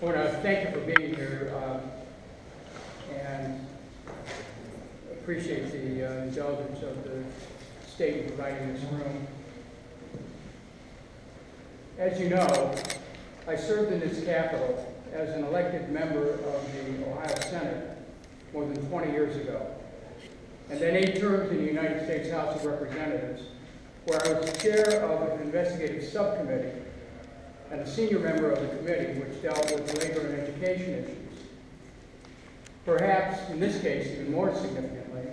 I want to thank you for being here and appreciate the indulgence of the state in providing this room. As you know, I served in this Capitol as an elected member of the Ohio Senate more than 20 years ago, and then 8 terms in the United States House of Representatives, where I was the chair of an investigative subcommittee and a senior member of the committee which dealt with labor and education issues. Perhaps, in this case, even more significantly,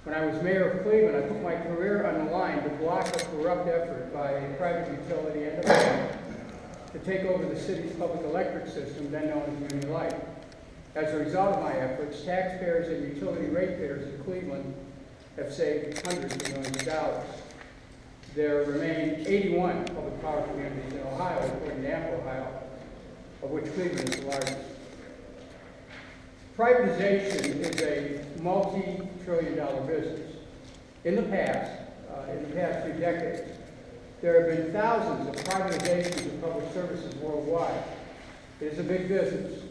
when I was mayor of Cleveland, I put my career on the line to block a corrupt effort by a private utility and a bank to take over the city's public electric system, then known as Union Light. As a result of my efforts, taxpayers and utility ratepayers in Cleveland have saved hundreds of millions of dollars. There remain 81 public power communities in Ohio, according to Ample Ohio, of which Cleveland is the largest. Privatization is a multi-trillion-dollar business. In the past 3 decades, there have been thousands of privatizations of public services worldwide. It is a big business,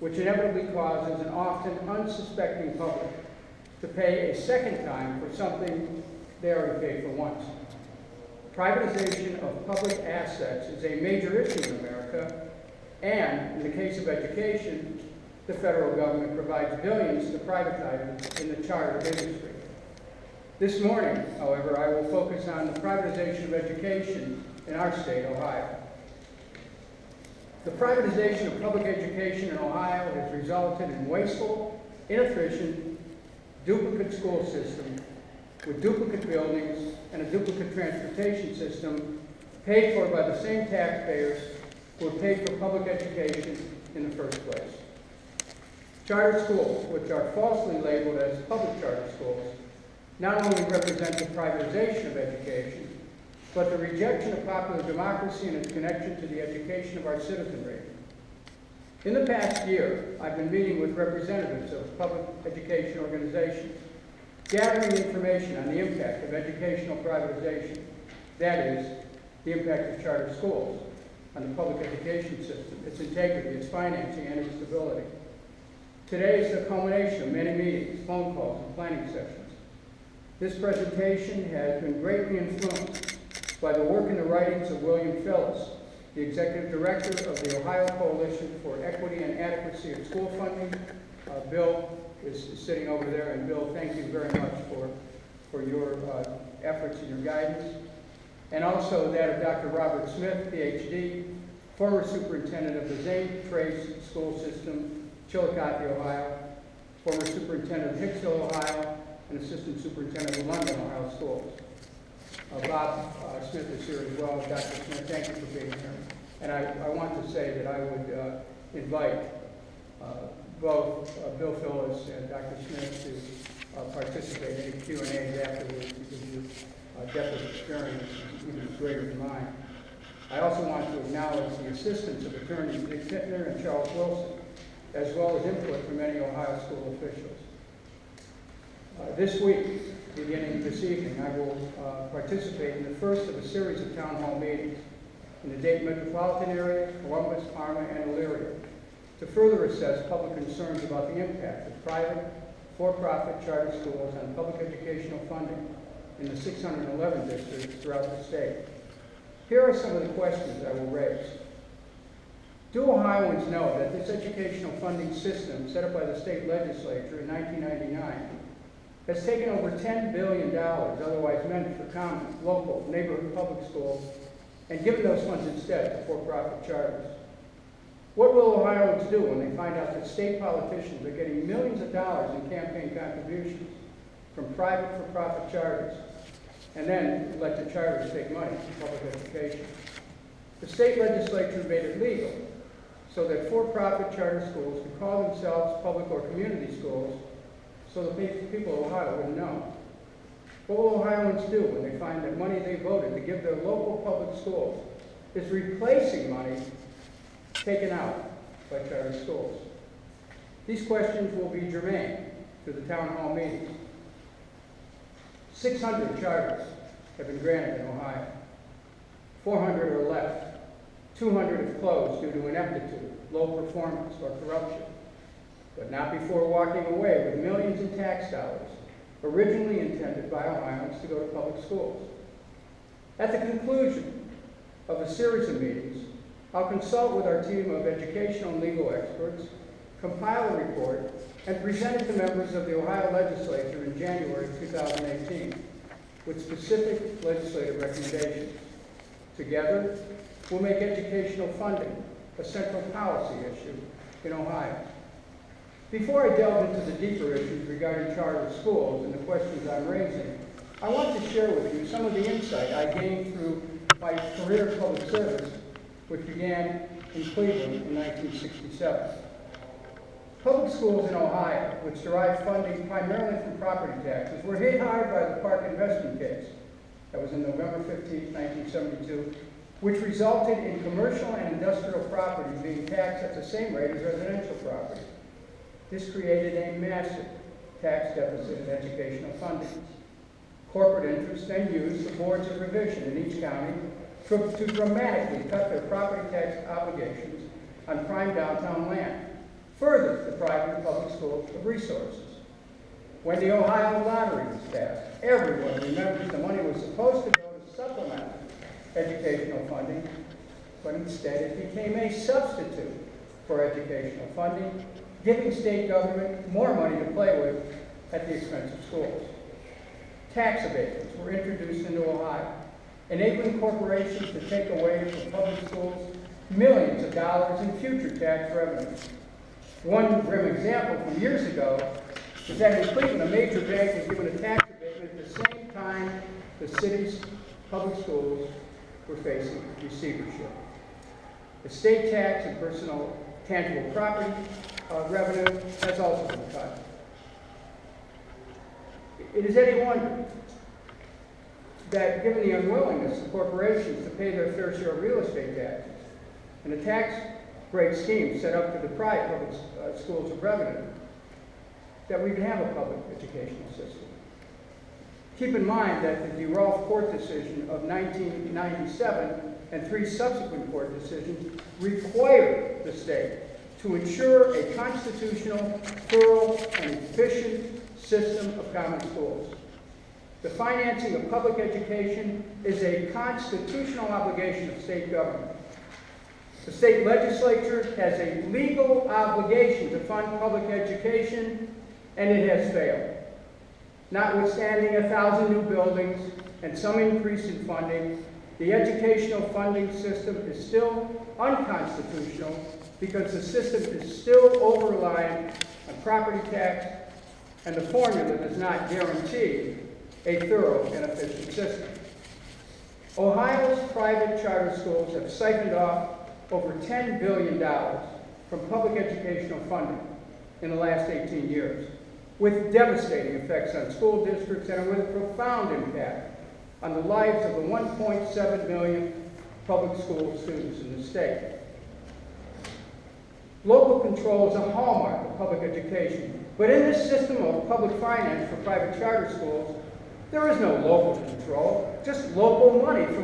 which inevitably causes an often unsuspecting public to pay a second time for something they already paid for once. Privatization of public assets is a major issue in America, and in the case of education, the federal government provides billions to privatizers in the charter industry. This morning, however, I will focus on the privatization of education in our state, Ohio. The privatization of public education in Ohio has resulted in wasteful, inefficient, duplicate school system with duplicate buildings and a duplicate transportation system paid for by the same taxpayers who have paid for public education in the first place. Charter schools, which are falsely labeled as public charter schools, not only represent the privatization of education, but the rejection of popular democracy and its connection to the education of our citizenry. In the past year, I've been meeting with representatives of public education organizations, gathering information on the impact of educational privatization, that is, the impact of charter schools on the public education system, its integrity, its financing, and its stability. Today is the culmination of many meetings, phone calls, and planning sessions. This presentation has been greatly influenced by the work and the writings of William Phillips, the Executive Director of the Ohio Coalition for Equity and Adequacy of School Funding. Bill is sitting over there, and Bill, thank you very much for your efforts and your guidance. And also that of Dr. Robert Smith, PhD, former superintendent of the Zane Trace School System, Chillicothe, Ohio, former superintendent of Hicksville, Ohio, and assistant superintendent of the London, Ohio schools. Bob Smith is here as well. Dr. Smith, thank you for being here. And I want to say that I would invite both Bill Phillips and Dr. Smith to participate in any Q&As afterwards, because your depth of experience is even greater than mine. I also want to acknowledge the assistance of attorneys Nick Pittner and Charles Wilson, as well as input from many Ohio school officials. This week, beginning this evening, I will participate in the first of a series of town hall meetings in the Dayton metropolitan area, Columbus, Parma, and Elyria, to further assess public concerns about the impact of private, for-profit charter schools on public educational funding in the 611 districts throughout the state. Here are some of the questions I will raise. Do Ohioans know that this educational funding system set up by the state legislature in 1999 has taken over $10 billion, otherwise meant for common, local, neighborhood public schools, and given those funds instead to for-profit charters? What will Ohioans do when they find out that state politicians are getting millions of dollars in campaign contributions from private for-profit charters, and then let the charters take money from public education? The state legislature made it legal so that for-profit charter schools can call themselves public or community schools, so the people of Ohio wouldn't know. What will Ohioans do when they find that money they voted to give their local public schools is replacing money taken out by charter schools? These questions will be germane to the town hall meetings. 600 charters have been granted in Ohio. 400 are left. 200 have closed due to ineptitude, low performance, or corruption, but not before walking away with millions in tax dollars, originally intended by Ohioans to go to public schools. At the conclusion of a series of meetings, I'll consult with our team of educational and legal experts, compile a report, and present it to members of the Ohio legislature in January 2018 with specific legislative recommendations. Together, we'll make educational funding a central policy issue in Ohio. Before I delve into the deeper issues regarding charter schools and the questions I'm raising, I want to share with you some of the insight I gained through my career in public service, which began in Cleveland in 1967. Public schools in Ohio, which derive funding primarily from property taxes, were hit hard by the Park investment case. That was in November 15, 1972, which resulted in commercial and industrial property being taxed at the same rate as residential property. This created a massive tax deficit in educational funding. Corporate interests then used the boards of revision in each county to dramatically cut their property tax obligations on prime downtown land, further depriving public schools of resources. When the Ohio lottery was passed, everyone remembers the money was supposed to go to supplement educational funding, but instead it became a substitute for educational funding, giving state government more money to play with at the expense of schools. Tax abatements were introduced into Ohio, enabling corporations to take away from public schools millions of dollars in future tax revenue. One grim example from years ago is that in Cleveland, a major bank was given a tax abatement at the same time the city's public schools were facing receivership. The state tax and personal tangible property revenue has also been cut. It is any wonder that given the unwillingness of corporations to pay their fair share of real estate taxes and the tax break scheme set up to deprive public schools of revenue, that we can have a public educational system. Keep in mind that the DeRolf court decision of 1997 and 3 subsequent court decisions required the state to ensure a constitutional, thorough, and efficient system of common schools. The financing of public education is a constitutional obligation of state government. The state legislature has a legal obligation to fund public education, and it has failed. Notwithstanding 1,000 new buildings and some increase in funding, the educational funding system is still unconstitutional because the system is still over-reliant on property tax, and the formula does not guarantee a thorough and efficient system. Ohio's private charter schools have siphoned off over $10 billion from public educational funding in the last 18 years, with devastating effects on school districts and with a profound impact on the lives of the 1.7 million public school students in the state. Local control is a hallmark of public education, but in this system of public finance for private charter schools, there is no local control, just local money from